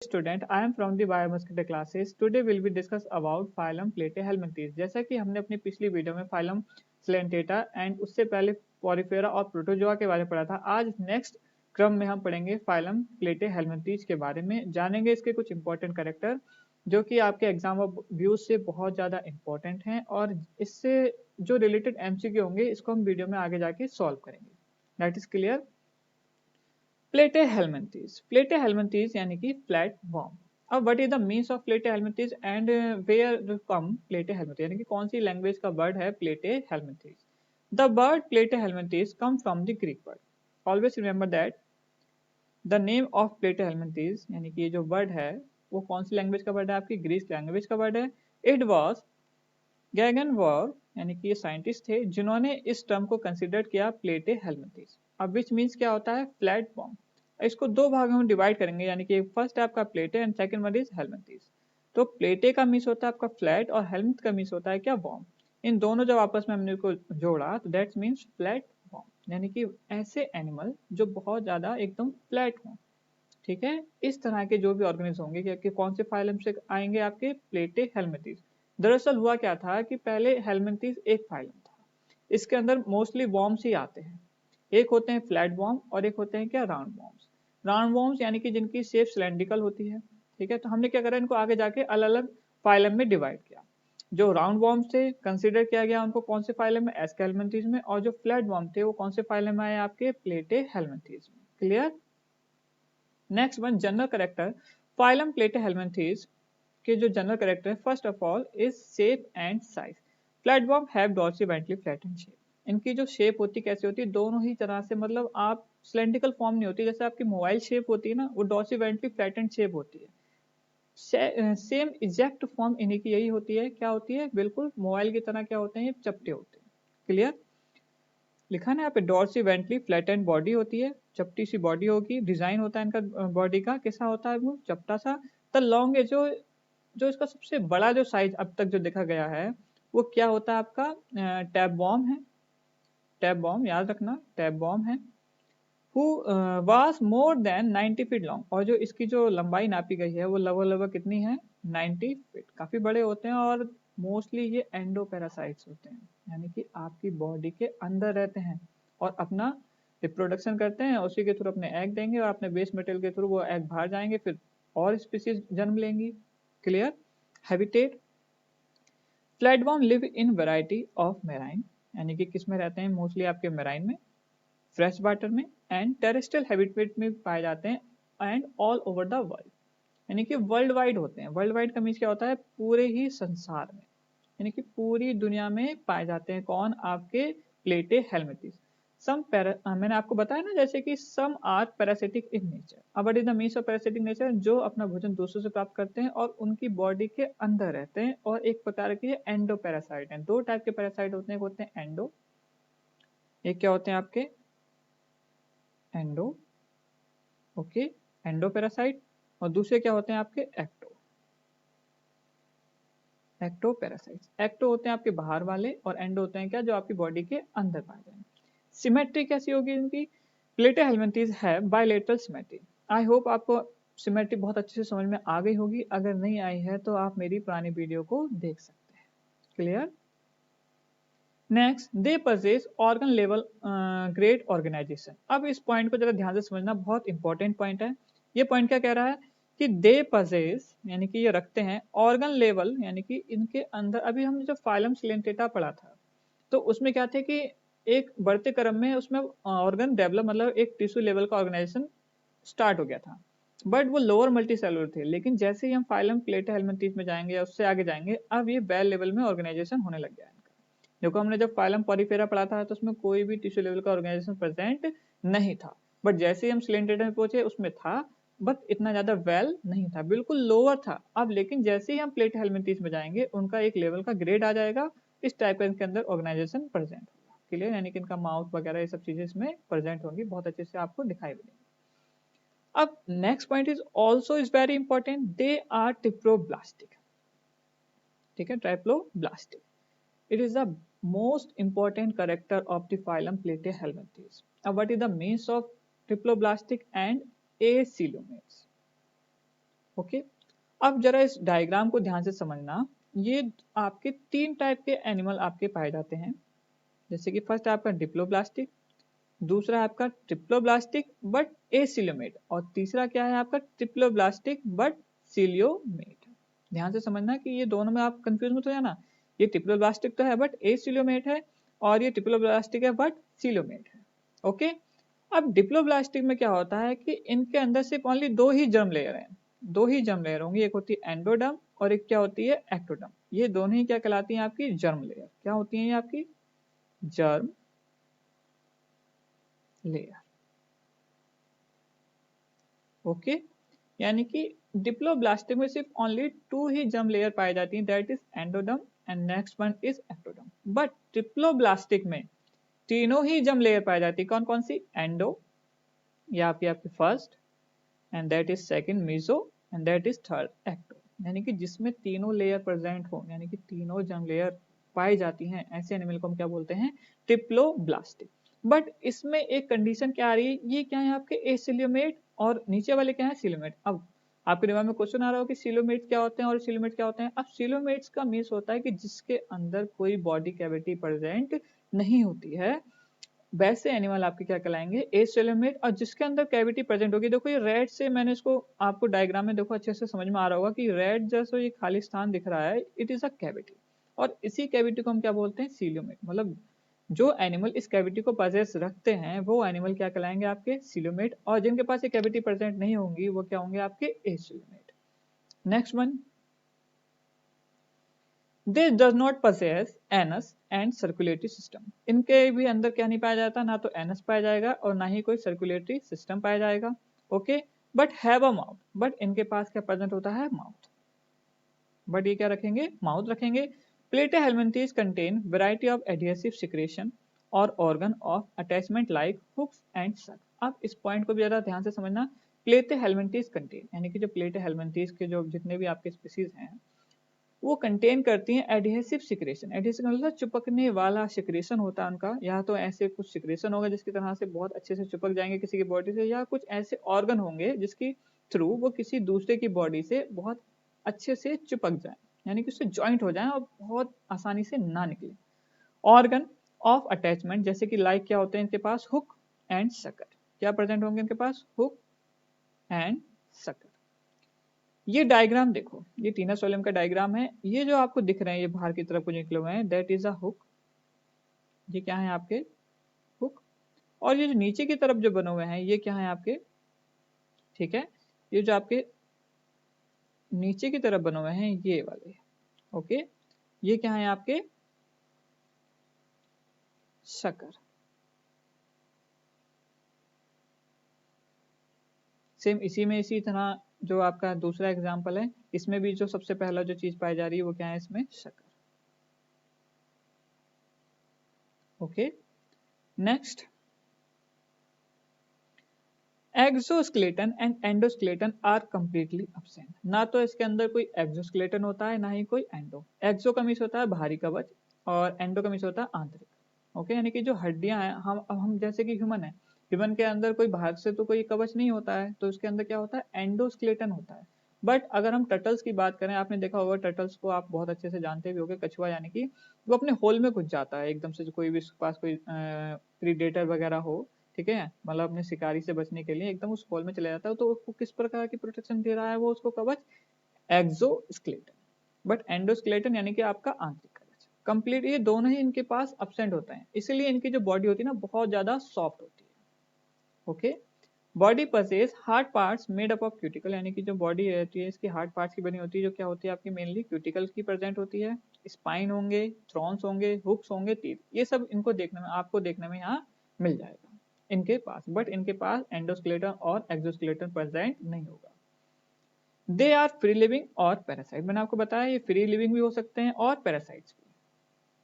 Student I am from the biomolecular classes. Today will be discuss about phylum platyhelminthes. जैसा कि हमने अपनी पिछली वीडियो में फाइलम सिलेंटेटा एंड उससे पहले पॉरीफेरा और प्रोटोजोआ के बारे में पढ़ा था, आज नेक्स्ट क्रम में हम पढ़ेंगे फाइलम प्लेटेहेल्मिंथेस के बारे में, जानेंगे इसके कुछ इंपॉर्टेंट कैरेक्टर जो कि आपके एग्जाम ऑफ व्यूज से बहुत ज़्यादा इंपॉर्टेंट हैं और इससे जो रिलेटेड एमसीक्यू होंगे इसको हम वीडियो में आगे जाके सॉल्व करेंगे। That is clear. प्लेटेहेल्मिंथेस यानी कि फ्लैट वर्म। अब what is the means of platyhelminthes and where come platyhelminthes, यानी कि कौन सी लैंग्वेज का वर्ड है platyhelminthes. The word platyhelminthes come from the Greek word. Always remember that the name of platyhelminthes, यानी कि ये जो वर्ड है वो कौन सी लैंग्वेज का वर्ड है, आपकी ग्रीक लैंग्वेज का वर्ड है। इट वॉज गैगनवर्ग, यानी कि ये साइंटिस्ट थे जिन्होंने इस टर्म को कंसिडर किया प्लेटेहेल्मिंथेस। अब विच मीन्स क्या होता है, फ्लैट वर्म। इसको दो भागों में डिवाइड करेंगे, यानी कि फर्स्ट है आपका प्लेटे एंड सेकंड वन इज हेल्मिंथेस। तो प्लेटे का मीन्स होता है आपका फ्लैट और हेल्मिंथ का मीन्स होता है क्या, वर्म। इन दोनों जब आपस में हमने को जोड़ा तो दैट्स मीन्स फ्लैट वर्म, यानी कि ऐसे एनिमल जो बहुत ज्यादा एकदम फ्लैट हों। ठीक है, इस तरह के जो भी ऑर्गेनिज्म होंगे कि कौन से फाइलम से आएंगे, आपके प्लेटेहेल्मिंथेस। दरअसल हुआ क्या था कि पहले हेल्मिंथेस एक फाइलम था, इसके अंदर मोस्टली वॉर्म्स ही आते हैं। एक होते हैं फ्लैट वॉर्म और एक होते हैं क्या, राउंड वॉर्म्स। राउंड वॉर्म्स यानी कि जिनकी शेप सिलेंड्रिकल होती है। ठीक है, तो हमने क्या करा, इनको आगे जाके अलग अलग फाइलम में डिवाइड किया। जो राउंड वॉर्म्स थे कंसिडर किया गया उनको कौन से फाइलम में, एस्केल्मिंथेस में, और जो फ्लैट वॉर्म थे वो कौन से फाइलम में आए, आपके प्लेटेहेल्मिंथेस में। Clear. Next one, general character phylum platyhelminthes के जो जनरल करेक्टर है, first of all is shape and size. Flatworm have dorsiventrally flattened shape. इनकी जो शेप होती कैसी होती है, दोनों ही तरह से, मतलब आप सिलेंड्रिकल फॉर्म नहीं होती, जैसे आपकी मोबाइल शेप होती है ना, वो डॉर्सिवेंट्रली फ्लैटेंड शेप होती है। सेम एग्जैक्ट फॉर्म इन्हीं की यही होती है, क्या होती है, बिल्कुल मोबाइल की तरह क्या होते हैं, ये चपटे होते हैं। क्लियर। लिखा ना यहाँ पे, डॉर्सिवेंट्रली फ्लैटेंड बॉडी होती है, चपटी सी बॉडी होगी। डिजाइन होता है इनका बॉडी का, कैसा होता है वो, चपटा सा। द लॉन्ग जो जो इसका सबसे बड़ा जो साइज अब तक जो देखा गया है वो क्या होता है, आपका टैपवॉर्म है। टैपवॉर्म याद रखना, टैपवॉर्म है। Who was more than 90 feet long, और जो इसकी जो लंबाई नापी गई है वो लगभग कितनी है, 90 फीट। काफी बड़े होते हैं और मोस्टली ये एंडोपैरासाइट्स होते हैं, यानी कि आपकी बॉडी के अंदर रहते हैं और अपना रिप्रोडक्शन करते हैं, उसी के थ्रू अपने एग देंगे और अपने बेस मटेरियल के थ्रू वो एग बाहर जाएंगे, फिर और स्पीसीज जन्म लेंगी। Clear. Habitat, flatworm live in variety of marine, यानी कि किस में रहते हैं, मोस्टली आपके मेराइन में, फ्रेश वाटर में, एंड टेरेस्ट्रियल हैबिटेट में पाए जाते हैं, and all over the world, यानी कि वर्ल्ड वाइड होते हैं। वर्ल्ड वाइड का मीन्स क्या होता है, पूरे ही संसार में, यानी कि पूरी दुनिया में पाए जाते हैं। कौन, आपके प्लेटेहेल्मिंथेस। मैंने आपको बताया ना, जैसे कि some are parasitic in nature. अब what is the means of parasitic nature, जो अपना भोजन दूसरों से प्राप्त करते हैं और उनकी बॉडी के अंदर रहते हैं, और एक प्रकार के एंडो पैरासाइट हैं। दो टाइप के पैरासाइट होते हैं, एक होते हैं एंडो, एक क्या होते हैं आपके, एंडो, ओके, एंडो पैरासाइट, और दूसरे क्या होते हैं आपके, एक्टो। एक्टो पैरासाइट्स, एक्टो होते हैं आपके बाहर वाले और एंडो होते हैं क्या, जो आपकी बॉडी के अंदर पाए जाएंगे। सिमेट्री कैसी होगी इनकी, प्लेटेहेल्मिंथेस है बायलेटरल सिमेट्री। आई होप आपको सिमेट्री बहुत अच्छे से समझ में आ गई होगी, अगर नहीं आई है तो आप मेरी पुरानी वीडियो को देख सकते हैं। Clear. Next, they possess organ level great organisation. अब इस पॉइंट को जरा ध्यान से समझना, बहुत इंपॉर्टेंट पॉइंट है। ये पॉइंट क्या कह रहा है कि दे पजेस, यानी कि ये रखते हैं ऑर्गन लेवल, यानी कि इनके अंदर, अभी हमने जो फाइलम सिलेंटेटा पढ़ा था तो उसमें क्या थे कि एक बढ़ते क्रम में उसमें ऑर्गन डेवलप, मतलब एक टिश्यू लेवल का ऑर्गेनाइजेशन स्टार्ट हो गया था, बट वो लोअर मल्टीसेलुलर थे। लेकिन जैसे ही हम फाइलम प्लेटेहेल्मिंथेस में जाएंगे या उससे आगे जाएंगे, अब ये बेल लेवल में ऑर्गेनाइजेशन होने लग गया है। देखो हमने जब फाइलम पॉरीफेरा पढ़ा था तो उसमें कोई भी टिश्यू लेवल का ऑर्गेनाइजेशन प्रेजेंट नहीं था, बट जैसे ही हम सिलेंटेटा में पहुंचे उसमें था, बट इतना ज्यादा वेल नहीं था, बिल्कुल लोअर था। अब लेकिन जैसे ही हम प्लेटेहेल्मिंथेस में जाएंगे उनका एक लेवल का ग्रेड आ जाएगा, इस टाइप का इनके अंदर ऑर्गेनाइजेशन प्रेजेंट होगा। क्लियर, यानी कि इनका माउथ वगैरह ये सब चीजें इसमें प्रेजेंट होंगी, बहुत अच्छे से आपको दिखाई देंगी। अब next point is also is very important, they are triploblastic. ठीक है, triploblastic, it is the most important character of the phylum Platehelminthes. Now, what is the means of triploblastic and acoelomates? Okay, अब जरा इस diagram को ध्यान से समझना। ये आपके 3 टाइप के एनिमल आपके पाए जाते हैं, जैसे कि फर्स्ट आपका डिप्लोब्लास्टिक, दूसरा आपका ट्रिप्लोब्लास्टिक बट एसिलोमेट, और तीसरा क्या है आपका ट्रिप्लोब्लास्टिक बट सिलियोमेट। ध्यान से समझना कि ये दोनों में आप कंफ्यूज मत हो जाना। ये ट्रिप्लोब्लास्टिक तो है बट एसिलोमेट है, और ये ट्रिप्लोब्लास्टिक है बट सिलियोमेट है। ओके, अब डिप्लोब्लास्टिक में क्या होता है कि इनके अंदर सिर्फ ओनली 2 ही जर्म लेयर हैं, 2 ही जर्म लेयर होंगी, एक होती है एंडोडर्म और एक क्या होती है एक्टोडर्म। ये दोनों ही क्या कहलाती हैं आपकी जर्म लेयर। क्या होती हैं ये आपकी जर्म लेयर। ओके, यानी कि डिप्लोब्लास्टिक में सिर्फ ओनली 2 ही जर्म लेयर पाई जाती हैं, that is endoderm and next one is ectoderm. But triploblastic में तीनों ही जर्म लेयर पाई जाती है। कौन कौन सी? एंडो, ये आपकी first, and that is second meso, and that is third ecto. यानी कि जिसमें तीनों लेयर प्रेजेंट हो, यानी कि तीनों जर्म लेयर पाई जाती हैं, ऐसे एनिमल को हम क्या बोलते हैं? ट्रिप्लोब्लास्टिक। बट इसमें एक कंडीशन क्या आ रही है, ये क्या है आपके एसिलियोमेट और नीचे वाले क्या है सिलोमेट। अब आपके दिमाग में क्वेश्चन आ रहा हो कि सिलोमेट क्या होते हैं और सिलोमेट क्या होते हैं। अब सिलोमेट्स का मीन्स होता है कि जिसके अंदर कोई बॉडी कैविटी प्रेजेंट नहीं होती है, वैसे एनिमल आपके क्या कहलाएंगे? एसिलोमेट। और जिसके अंदर कैविटी प्रेजेंट होगी, देखो ये रेड से मैंने इसको आपको डायग्राम में देखो अच्छे से समझ में आ रहा होगा कि रेड जैसा ये खाली स्थान दिख रहा है, इट इज अ कैविटी, और इसी कैविटी को हम क्या बोलते हैं? सिलोमेट। मतलब जो एनिमल इस कैविटी को पजेस रखते हैं वो एनिमल क्या कहलाएंगे? आपके सिलोमेट। और जिनके पास ये कैविटी प्रेजेंट नहीं होंगी वो क्या होंगे? आपके acoelomate. Next one, This does not possess anus and circulatory system. इनके भी अंदर क्या नहीं पाया जाता? ना तो एनस पाया जाएगा और ना ही कोई सर्कुलेटरी सिस्टम पाया जाएगा। Okay, but have a mouth, but इनके पास क्या प्रेजेंट होता है? माउथ। बट ये क्या रखेंगे? माउथ रखेंगे। Platyhelminthes contain variety of adhesive secretion और organ of attachment like hooks and suck. अब इस पॉइंट को भी जरा ध्यान से समझना। प्लेटेहेल्मिन्थेस कंटेन, यानी कि जो प्लेटेहेल्मिन्थेस के जो जितने भी आपके स्पीसीज हैं वो कंटेन करती हैं एडहेसिव सिक्रेशन। एडहेसिव मतलब चिपकने वाला सिक्रेशन होता है उनका, या तो ऐसे कुछ सिक्रेशन होगा जिसकी तरह से बहुत अच्छे से चिपक जाएंगे किसी की बॉडी से, या कुछ ऐसे ऑर्गन होंगे जिसकी थ्रू वो किसी दूसरे की बॉडी से बहुत अच्छे से चिपक जाए, यानी कि उससे ज्वाइंट हो जाए और बहुत आसानी से ना निकले। ऑर्गन ऑफ अटैचमेंट, जैसे कि लाइक क्या होते हैं इनके पास? Hook and sucker. क्या प्रेजेंट होंगे इनके पास? Hook and sucker. ये डायग्राम देखो, ये टीनस वॉल्यूम का डायग्राम है। ये जो आपको दिख रहे हैं ये बाहर की तरफ कुछ निकले हुए हैं, दैट इज अ हुक। ये क्या है आपके? हुक। और ये जो नीचे की तरफ जो बने हुए हैं ये क्या है आपके? ठीक है, ये जो आपके नीचे की तरफ बने हुए हैं ये वाले, ओके, ये क्या है आपके? शकर। सेम इसी में इसी तरह जो आपका दूसरा एग्जाम्पल है, इसमें भी जो सबसे पहला जो चीज पाई जा रही है वो क्या है इसमें? Sucker. Okay, next, exoskeleton and endoskeleton are completely absent. ना तो इसके अंदर कोई एक्सोस्केलेटन होता है ना ही कोई एंडो। एक्सो का मीन्स होता है बाहरी कवच और एंडो का मीन्स होता है आंतरिक। ओके, यानी कि जो हड्डियां हैं, हम जैसे कि ह्यूमन है, ह्यूमन के अंदर कोई बाहर से तो कोई कवच नहीं होता है, तो उसके अंदर क्या होता है? एंडोस्केलेटन होता है। बट अगर हम टर्टल्स की बात करें, आपने देखा होगा टर्टल्स को, आप बहुत अच्छे से जानते भी होंगे, कछुआ यानी कि वो अपने होल में घुस जाता है एकदम से, कोई भी उसके पास कोई प्रीडेटर वगैरह हो, ठीक है, मतलब अपने शिकारी से बचने के लिए एकदम उस होल में चले जाता है। तो उसको किस प्रकार की प्रोटेक्शन दे रहा है वो? उसको कवच एक्सोस्केलेटन। बट एंडोस्केलेटन यानी कि आपका आंतरिक कवच कंप्लीट, ये दोनों ही इनके पास एब्सेंट होता है, इसलिए इनकी जो बॉडी होती है ना बहुत ज्यादा सॉफ्ट होती है। Okay, body possess hard parts made up of cuticle, यानी कि जो बॉडी रहती है इसकी हार्ड पार्ट्स की बनी होती है, जो क्या होती है आपकी? मेनली क्यूटिकल्स की प्रेजेंट होती है। स्पाइन होंगे, थ्रॉन्स होंगे, हुक्स होंगे, टीथ, ये सब इनको देखने में, आपको देखने में यहाँ मिल जाएगा इनके पास। बट इनके पास एंडोस्केलेटन और एक्सोस्केलेटन प्रेजेंट नहीं होगा। दे आर फ्री लिविंग और पैरासाइट। मैंने आपको बताया ये फ्री लिविंग भी हो सकते हैं और पैरासाइट्स भी।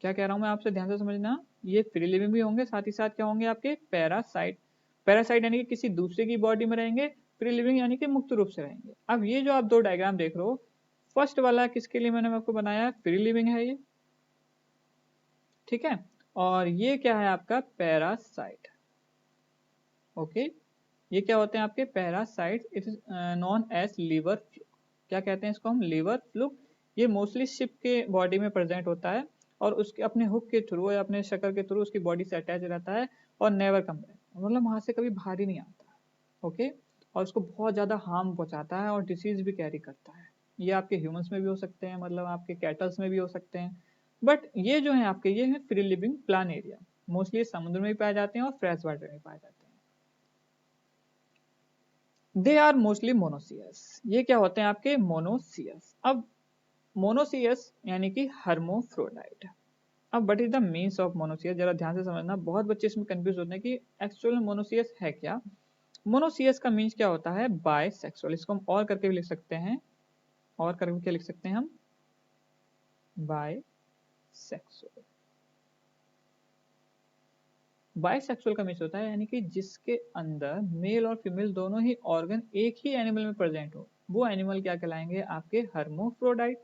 क्या कह रहा हूं मैं आपसे, ध्यान से समझना। ये फ्री लिविंग भी होंगे, साथ ही साथ क्या होंगे आपके? पैरासाइट। पैरासाइट यानी कि किसी दूसरे की बॉडी में रहेंगे, फ्री लिविंग यानी कि मुक्त रूप से रहेंगे। अब ये जो आप दो डायग्राम देख रहे हो, फर्स्ट वाला किसके लिए मैंने आपको बनाया? फ्री लिविंग है ये, ठीक है, और ये क्या है आपका? पैरासाइट। ओके, ये क्या होते हैं आपके? Parasite. It is known as liver fluke. क्या कहते हैं इसको हम, लिवर फ्लूक। ये मोस्टली शिप के बॉडी में प्रेजेंट होता है और उसके अपने हुक के थ्रू या अपने शक्ल के थ्रू उसकी बॉडी से अटैच रहता है और नेवर कम बैक, मतलब वहां से कभी बाहर ही नहीं आता। ओके, और उसको बहुत ज्यादा हार्म पहुंचाता है और डिसीज भी कैरी करता है। ये आपके ह्यूमंस में भी हो सकते हैं, मतलब आपके कैटल्स में भी हो सकते हैं, बट ये जो है आपके ये है free living plan area, mostly समुद्र में भी पाए जाते हैं और फ्रेश वाटर में पाए जाते हैं। दे आर मोस्टली मोनोसियस, ये क्या होते हैं आपके मोनोसियस। अब मोनोसियस यानी कि हर्मोफ्रोडाइट। अब what is the means of monoecious, जरा ध्यान से समझना, बहुत बच्चे इसमें कंफ्यूज होते हैं कि एक्चुअल में मोनोसियस है क्या। मोनोसियस का मीन्स क्या होता है, बायसेक्सुअल। इसको हम और करके भी लिख सकते हैं, और करके क्या लिख सकते हैं हम, बायसेक्सुअल। बायसेक्सुअल का मीन्स होता है यानी कि जिसके अंदर मेल और फीमेल दोनों ही ऑर्गन एक ही एनिमल में प्रेजेंट हो, वो एनिमल क्या कहलाएंगे, आपके हर्मोफ्रोडाइट।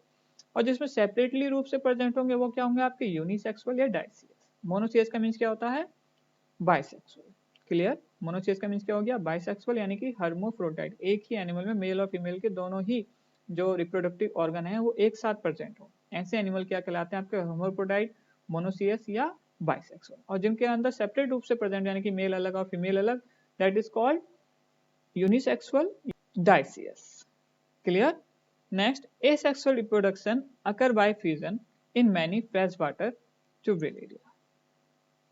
और जिसमें सेपरेटली रूप से प्रेजेंट होंगे वो क्या होंगे, आपके यूनिसेक्सुअल या डाइसियस। मोनोसियस का मीन्स क्या होता है, बाइसेक्सुअल। क्लियर, मोनोसियस का मीन्स क्या हो गया, बाइसेक्सुअल यानी कि हर्मोफ्रोडाइट, एक ही एनिमल में मेल और फीमेल के दोनों ही जो रिप्रोडक्टिव ऑर्गन है वो एक साथ प्रेजेंट हो, ऐसे एनिमल क्या कहलाते हैं आपके, हर्मोफ्रोडाइट, मोनोसियस या बाइसेक्सुअल। और जिनके अंदर सेपरेट रूप से प्रेजेंट यानी कि मेल अलग और फीमेल अलग, that is called unisexual, dioecious. Clear. Next, asexual reproduction occur by fusion in many freshwater tubular area।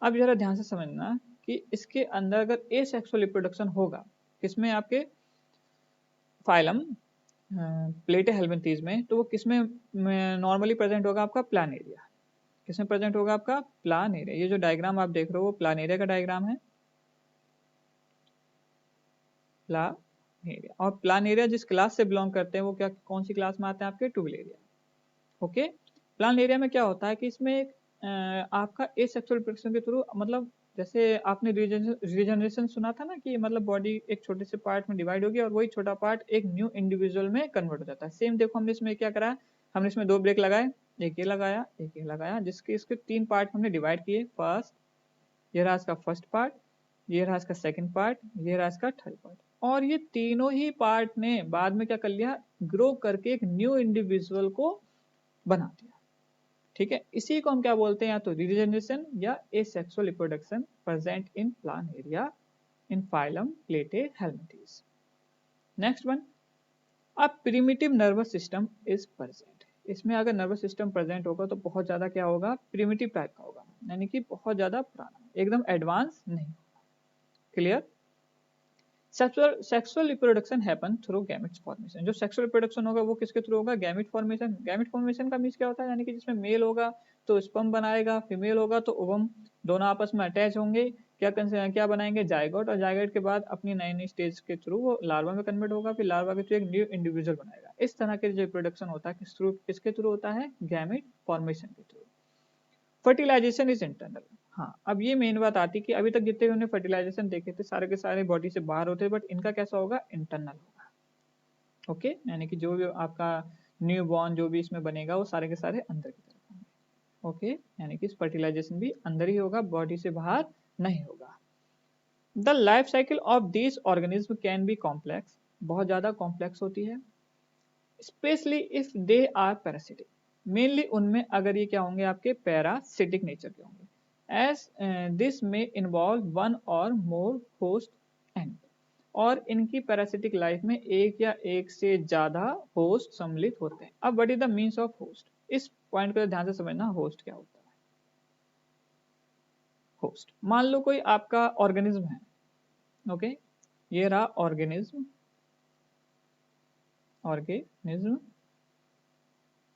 अब जरा ध्यान से समझना कि इसके अंदर अगर asexual reproduction होगा, किसमें, आपके फाइलम प्लेटेहेल्मिन्थीज में, तो वो किसमें नॉर्मली प्रेजेंट होगा, आपका प्लान एरिया। किसमें प्रेजेंट होगा, आपका प्लान एरिया। ये जो डायग्राम आप देख रहे हो वो प्लान एरिया का डायग्राम है, प्लान एरिया। और प्लान एरिया जिस क्लास से बिलोंग करते हैं वो क्या, कौन सी क्लास में आते हैं, आपके tubule area. Okay, plan area में क्या होता है कि इसमें एक आपका एसेक्सुअल रिप्रोडक्शन के थ्रू, मतलब जैसे आपने रीजनरेशन सुना था ना कि मतलब बॉडी एक छोटे से पार्ट में डिवाइड होगी और वही छोटा पार्ट एक न्यू इंडिविजुअल में कन्वर्ट हो जाता है। सेम देखो हमने इसमें क्या करा, हमने इसमें दो ब्रेक लगाए, एक ये लगाया एक ये लगाया, जिसके इसके तीन पार्ट हमने डिवाइड किए। फर्स्ट, ये रहा इसका फर्स्ट पार्ट, ये रहा इसका सेकंड पार्ट, ये रहा इसका थर्ड पार्ट। और ये तीनों ही पार्ट ने बाद में क्या कर लिया, ग्रो करके एक न्यू इंडिविजुअल को बना दिया। ठीक है, इसी को हम क्या बोलते हैं, या तो रीजनरेशन या asexual reproduction present in planaria in phylum platyhelminthes. Next one, a primitive nervous system is present. इसमें अगर नर्वस सिस्टम प्रेजेंट होगा तो बहुत ज्यादा क्या होगा, प्रिमिटिव टाइप का होगा, यानी कि बहुत ज्यादा पुराना, एकदम एडवांस नहीं। Clear. Sexual reproduction happen through gametes formation. जो सेक्सुअल रिप्रोडक्शन होगा वो किसके थ्रू होगा, गैमेट फॉर्मेशन। गैमेट फॉर्मेशन का मीन्स क्या होता है, यानी कि जिसमें मेल होगा तो स्पर्म बनाएगा, फीमेल होगा तो ओवम, दोनों आपस में अटैच होंगे, क्या बनाएंगे, जायगोट। और जायगोट के बाद अपनी नई नई स्टेज के थ्रू वो लार्वा में कन्वर्ट होगा, फिर लार्वा के थ्रू एक न्यू इंडिविजुअल बनाएगा। इस तरह के जो रिप्रोडक्शन होता है किसके थ्रू होता है, गैमेट फॉर्मेशन के थ्रू। Fertilisation is internal. हाँ, अब ये मेन बात आती है कि अभी तक जितने हमने फर्टिलाइजेशन देखे थे सारे के सारे बॉडी से बाहर होते हैं, बट इनका कैसा होगा, इंटरनल होगा। ओके, यानी कि जो भी आपका न्यू बॉर्न जो भी इसमें बनेगा वो सारे के सारे अंदर की तरफ होंगे। ओके, यानी कि फर्टिलाइजेशन भी अंदर ही होगा, बॉडी से बाहर नहीं होगा। The life cycle of this organism can be complex, बहुत ज्यादा कॉम्प्लेक्स होती है, specially if they are parasitic. Mainly उनमें अगर ये क्या होंगे, आपके पैरासिटिक नेचर के होंगे, एज दिस में इन्वॉल्व वन और मोर होस्ट एनिमल। और इनकी पैरासिटिक लाइफ में एक या एक से ज्यादा होस्ट सम्मिलित होते हैं। अब what is the means of host, इस पॉइंट को ध्यान से समझना, होस्ट क्या होता है। होस्ट, मान लो कोई आपका ऑर्गेनिज्म है, ओके, ये रहा ऑर्गेनिज्म, ऑर्गेनिज्म,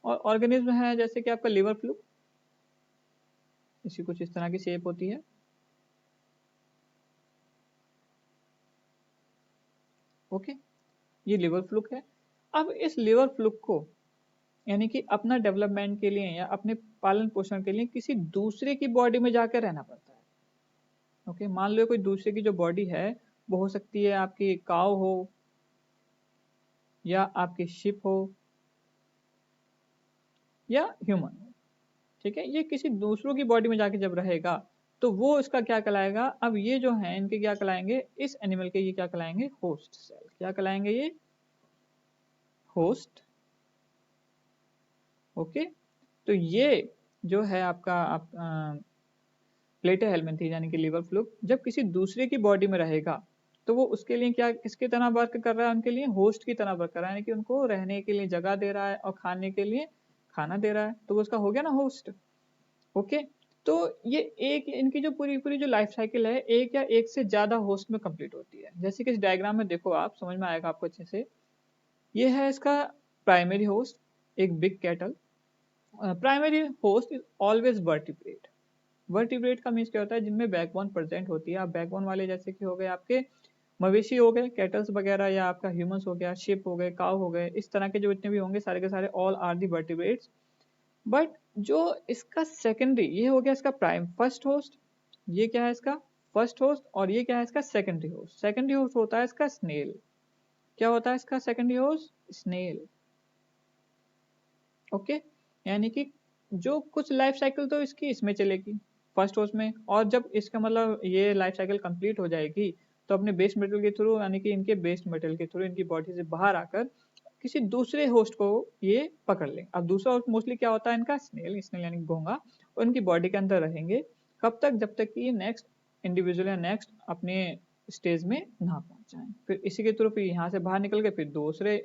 और ऑर्गेनिज्म है जैसे कि आपका लिवर फ्लू, इसी कुछ इस तरह की शेप होती है। ओके, ये लिवर फ्लूक है। अब इस लिवर फ्लूक को यानी कि अपना डेवलपमेंट के लिए या अपने पालन पोषण के लिए किसी दूसरे की बॉडी में जाकर रहना पड़ता है। ओके, मान लो कोई दूसरे की जो बॉडी है वो हो सकती है आपकी काव हो या आपकी शिप हो या ह्यूमन हो। ठीक है, ये किसी दूसरों की बॉडी में जाके जब रहेगा तो वो इसका क्या कहलाएगा, अब ये जो है इनके क्या कहलाएंगे, इस एनिमल के ये क्या कहलाएंगे, होस्ट सेल। क्या कहलाएंगे ये, होस्ट ओके, तो ये जो है आपका प्लेटे हेलमिंथेस यानी कि लिवर फ्लूक जब किसी दूसरे की बॉडी में रहेगा तो वो उसके लिए क्या किसकी तरह वर्क कर रहा है, उनके लिए होस्ट की तरह वर्क कर रहा है, यानी कि उनको रहने के लिए जगह दे रहा है और खाने के लिए खाना दे रहा है, तो वो उसका हो गया ना होस्ट। ओके, तो ये एक इनकी जो पूरी पूरी जो लाइफ साइकिल है एक या एक से ज्यादा होस्ट में कंप्लीट होती है। जैसे कि इस डायग्राम में देखो, आप समझ में आएगा आपको अच्छे से। ये है इसका प्राइमरी होस्ट, एक big cattle. Primary host is always vertebrate. Vertebrate का मीन्स क्या होता है, जिनमें बैकबोन प्रेजेंट होती है। आप बैकबोन वाले जैसे कि हो गए आपके मवेशी हो गए, कैटल्स वगैरह, या आपका ह्यूमंस हो गया, शिप हो गए, काउ हो गए, इस तरह के जो जितने भी होंगे सारे के सारे all are the vertebrates. But जो इसका सेकेंडरी, ये हो गया इसका प्राइम फर्स्ट होस्ट, ये क्या है इसका फर्स्ट होस्ट, और ये क्या है इसका सेकेंडरी होस्ट। सेकेंडरी होस्ट होता है इसका स्नेल। क्या होता है इसका सेकेंडरी होस्ट? स्नेल। ओके, यानी कि जो कुछ लाइफ साइकिल तो इसकी इसमें चलेगी फर्स्ट होस्ट में, और जब इसका मतलब ये लाइफ साइकिल कंप्लीट हो जाएगी तो अपने बेस्ट मटेरियल के थ्रू, यानी कि इनके बेस्ट मटेरियल के थ्रू इनकी बॉडी से बाहर आकर किसी दूसरे होस्ट को ये पकड़ लें। अब दूसरा होस्ट मोस्टली क्या होता है इनका? स्नेल। स्नेल यानी घोंगा, और इनकी बॉडी के अंदर रहेंगे कब तक? जब तक कि नेक्स्ट इंडिविजुअल या नेक्स्ट अपने स्टेज में ना पहुंच जाए। फिर इसी के थ्रू फिर यहाँ से बाहर निकल के फिर दूसरे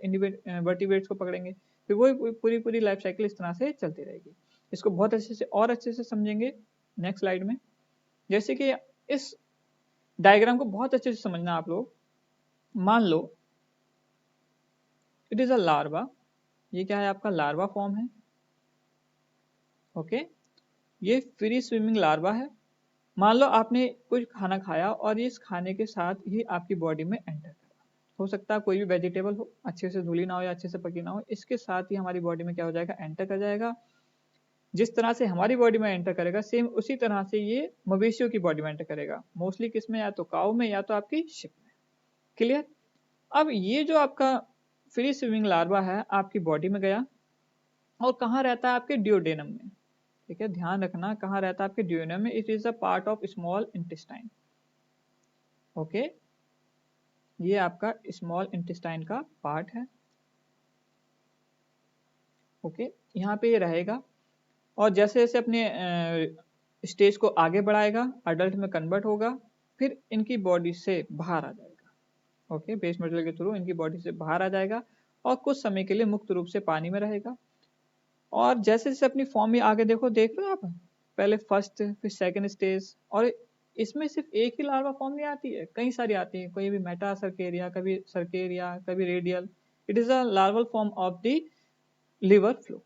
वर्टिब्रेट्स को पकड़ेंगे, फिर वही पूरी पूरी लाइफ साइकिल इस तरह से चलती रहेगी। इसको बहुत अच्छे से और अच्छे से समझेंगे नेक्स्ट स्लाइड में। जैसे कि इस डायग्राम को बहुत अच्छे से समझना आप लोग। मान लो इट इज अ लार्वा, ये क्या है आपका लार्वा फॉर्म है। ओके, ये फ्री स्विमिंग लार्वा है। मान लो आपने कुछ खाना खाया और इस खाने के साथ ही आपकी बॉडी में एंटर करा। हो सकता है कोई भी वेजिटेबल हो, अच्छे से धुली ना हो या अच्छे से पकी ना हो, इसके साथ ही हमारी बॉडी में क्या हो जाएगा? एंटर कर जाएगा। जिस तरह से हमारी बॉडी में एंटर करेगा सेम उसी तरह से ये मवेशियों की बॉडी में एंटर करेगा। मोस्टली किसमें? या तो काऊ में या तो आपकी शिप में। क्लियर? अब ये जो आपका फ्री स्विमिंग लार्वा है आपकी बॉडी में गया और कहाँ रहता है? आपके ड्यूडेनम में। ठीक है, ध्यान रखना कहाँ रहता है? आपके ड्यूडेनम में। It is a part of small intestine. Okay, ये आपका स्मॉल इंटेस्टाइन का पार्ट है। ओके, यहाँ पे ये रहेगा और जैसे जैसे अपने स्टेज को आगे बढ़ाएगा, अडल्ट में कन्वर्ट होगा, फिर इनकी बॉडी से बाहर आ जाएगा। ओके, बेस मटेरियल के थ्रू इनकी बॉडी से बाहर आ जाएगा और कुछ समय के लिए मुक्त रूप से पानी में रहेगा। और जैसे जैसे अपनी फॉर्म में आगे देखो, देख रहे हो आप, पहले फर्स्ट फिर सेकंड स्टेज, और इसमें सिर्फ एक ही लार्वा फॉर्म नहीं आती है, कई सारी आती है। कोई भी मेटा सर्केरिया, कभी सर्केरिया, कभी radial. It is a larval form of the liver fluke.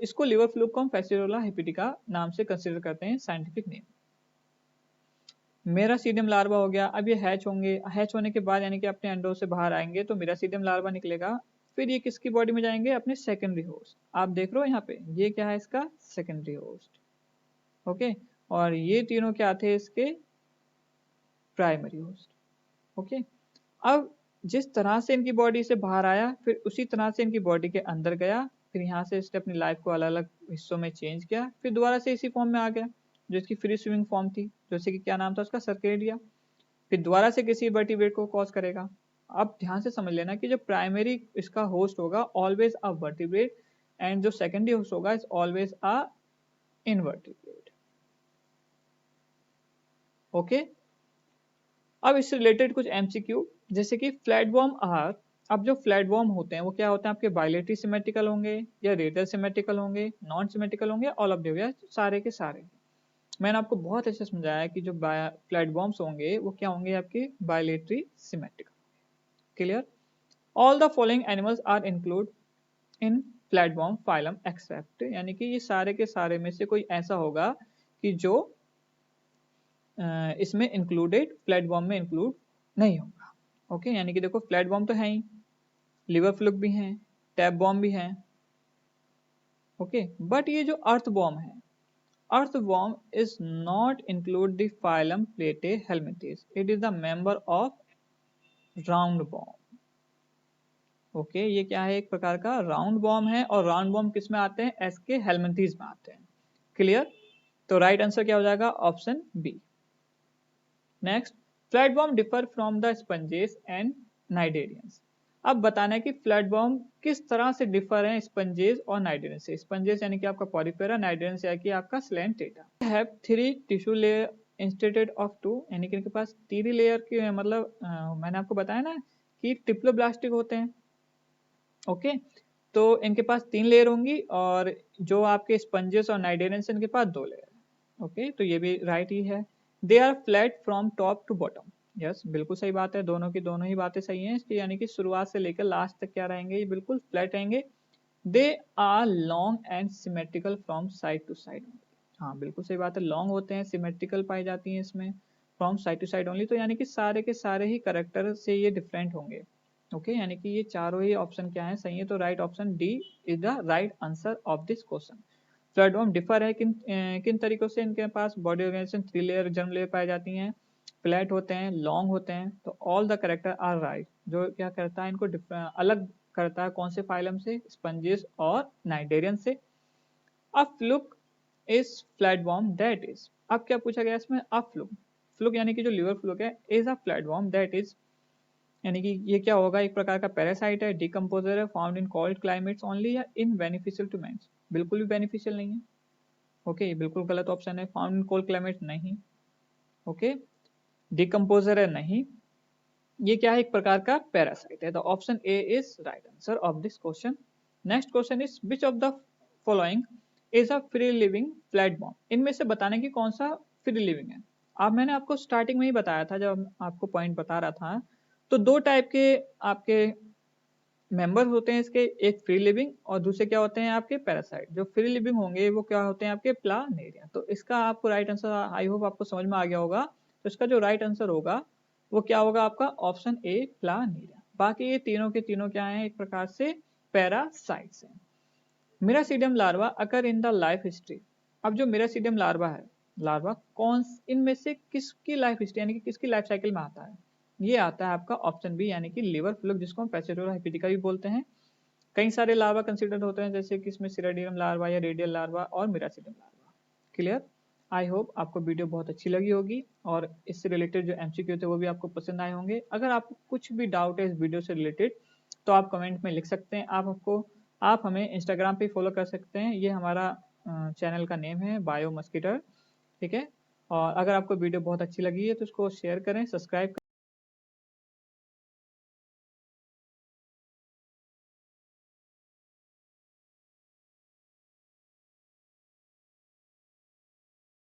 इसको लिवर फ्लू को हम फैसियोला हेपेटिका नाम से कंसिडर करते हैं, साइंटिफिक नेम। मेरासीडियम लार्वा हो गया। अब ये हैच होंगे, हैच होने के बाद यानी कि अपने अंडों से बाहर आएंगे तो मेरासीडियम लार्वा निकलेगा। फिर ये किसकी बॉडी में जाएंगे? अपने सेकेंडरी होस्ट। आप देख रहे हो यहाँ पे, ये क्या है इसका? Secondary host. ओके, और ये तीनों क्या थे? इसके प्राइमरी होस्ट। ओके, अब जिस तरह से इनकी बॉडी से बाहर आया फिर उसी तरह से इनकी बॉडी के अंदर गया, फिर यहाँ से इसने अपनी लाइफ को अलग अलग हिस्सों में चेंज किया, फिर दोबारा से इसी फॉर्म में आ गया जो इसकी फ्री स्विमिंग फॉर्म थी, जैसे कि क्या नाम था उसका? सर्केडिया। फिर दोबारा से किसी वर्टिब्रेट को कॉज करेगा। अब ध्यान से समझ लेना कि जो प्राइमरी इसका होस्ट होगा ऑलवेज अ वर्टिब्रेट, एंड जो सेकेंडरी होस्ट होगा is always a invertebrate. Okay, अब इससे रिलेटेड कुछ एमसीक्यू, जैसे कि फ्लैटवर्म आहार। अब जो फ्लैटवर्म होते हैं वो क्या होते हैं? आपके बायलेटरी सिमेट्रिकल होंगे या रेडियल सिमेट्रिकल होंगे, नॉन सिमेट्रिकल होंगे, ऑल ऑफ द या सारे के सारे। मैंने आपको बहुत अच्छे से समझाया कि जो फ्लैटवर्म्स होंगे वो क्या होंगे? आपके bilaterally symmetrical. Clear? All the following animals are include in flatworm phylum except, यानी कि ये सारे के सारे में से कोई ऐसा होगा कि जो इसमें इंक्लूडेड फ्लैटवर्म में इंक्लूड नहीं होगा। ओके, यानी कि देखो फ्लैटवर्म तो है ही, लिवर फ्लूक भी हैं, टैपवर्म भी हैं। ओके, बट ये जो अर्थवर्म है, earthworm is not include the phylum platyhelminthes. It is the member of round worm. Okay, ये क्या है? एक प्रकार का राउंड वर्म है, और राउंड वर्म किस में आते हैं? एसके हेल्मिंथेस में आते हैं। क्लियर? तो राइट आंसर क्या हो जाएगा? Option B. Next, flatworm differ from the sponges and cnidarians. अब बताना है कि फ्लैटवर्म किस तरह से डिफर है स्पंजेस और नाइडेरियन से। स्पंजेस यानी कि आपका पॉरीफेरा, नाइडेरियन यानी कि आपका स्लेंटेटा। Have 3 tissue layer instead of 2, यानी कि इनके पास 3 लेयर की मतलब मैंने आपको बताया ना कि ट्रिप्लोब्लास्टिक होते हैं। ओके, तो इनके पास 3 लेयर होंगी और जो आपके स्पंजेस और नाइडेरियन इनके पास 2 लेयर। ओके, तो ये भी राइट ही है। They are flat from top to bottom. Yes, बिल्कुल सही बात है, दोनों की दोनों ही बातें सही हैं इसकी, यानी कि शुरुआत से लेकर लास्ट तक क्या रहेंगे, ये बिल्कुल फ्लैट रहेंगे। They are long and symmetrical from side to side. हाँ, बिल्कुल सही बात है, लॉन्ग होते हैं, सिमेट्रिकल पाई जाती हैं इसमें, from side to side only, तो यानी कि सारे के सारे ही करेक्टर से ये डिफरेंट होंगे। ओके, यानी कि ये चारों ही ऑप्शन क्या है, सही है, तो right option D is the right answer of this question. Flatworm differ है किन तरीकों से, इनके पास body organisation 3 layer germ layer पाई जाती हैं, फ्लैट होते हैं, लॉन्ग होते हैं, तो all the character are right. जो क्या करता है इनको अलग करता है कौन से फाइलम से, स्पंजेस और नाइडेरियन से। A fluke is flatworm that is, अब क्या पूछा गया इसमें, अ फ्लुक, फ्लुक यानी कि जो लिवर फ्लुक है, is a flatworm that is, यानी कि ये क्या होगा, एक प्रकार का पैरासाइट है, डिकम्पोजर है, found in cold climates only, या इन बेनिफिशियल टू मैन, बिल्कुल भी बेनिफिशियल नहीं है। ओके, ये बिल्कुल गलत ऑप्शन है, फाउंड इन कोल्ड क्लाइमेट नहीं। ओके, डिकम्पोजर है नहीं, ये क्या है, एक प्रकार का पैरासाइट है, तो option A is right answer of this question. Next question is which of the following is a free living flatworm, इनमें से बताने की कौन सा फ्री लिविंग है। अब मैंने आपको स्टार्टिंग में ही बताया था, जब आपको पॉइंट बता रहा था, तो 2 टाइप के आपके मेंबर्स होते हैं इसके, एक फ्री लिविंग और दूसरे क्या होते हैं आपके पैरासाइट। जो फ्री लिविंग होंगे वो क्या होते हैं आपके प्लानेरिया। तो इसका आपको राइट आंसर, आई होप आपको समझ में आ गया होगा, तो इसका जो राइट आंसर होगा वो क्या होगा आपका, ऑप्शन ए प्लानेरिया। बाकी ये तीनों के तीनों क्या हैं, एक प्रकार से पैरासाइट्स हैं। Miracidium larva occur in the life history, अब जो मिरासीडियम लार्वा है, लार्वा कौन इनमें से किसकी लाइफ हिस्ट्री यानी कि किसकी लाइफ साइकिल में आता है, ये आता है आपका ऑप्शन बी, यानी कि लिवर फ्लूक, जिसको हम पैसेटोरा हिपिटिका भी बोलते हैं। कई सारे लार्वा कंसिडर होते हैं, जैसे कि इसमें सिराडियम लार्वा या रेडियल लार्वा और मिरासीडियम लार्वा। क्लियर, आई होप आपको वीडियो बहुत अच्छी लगी होगी और इससे रिलेटेड जो एमसीक्यू थे वो भी आपको पसंद आए होंगे। अगर आपको कुछ भी डाउट है इस वीडियो से रिलेटेड तो आप कमेंट में लिख सकते हैं। आप हमें इंस्टाग्राम पे फॉलो कर सकते हैं, ये हमारा चैनल का नेम है बायो मस्कीटर, ठीक है। और अगर आपको वीडियो बहुत अच्छी लगी है तो उसको शेयर करें, सब्सक्राइब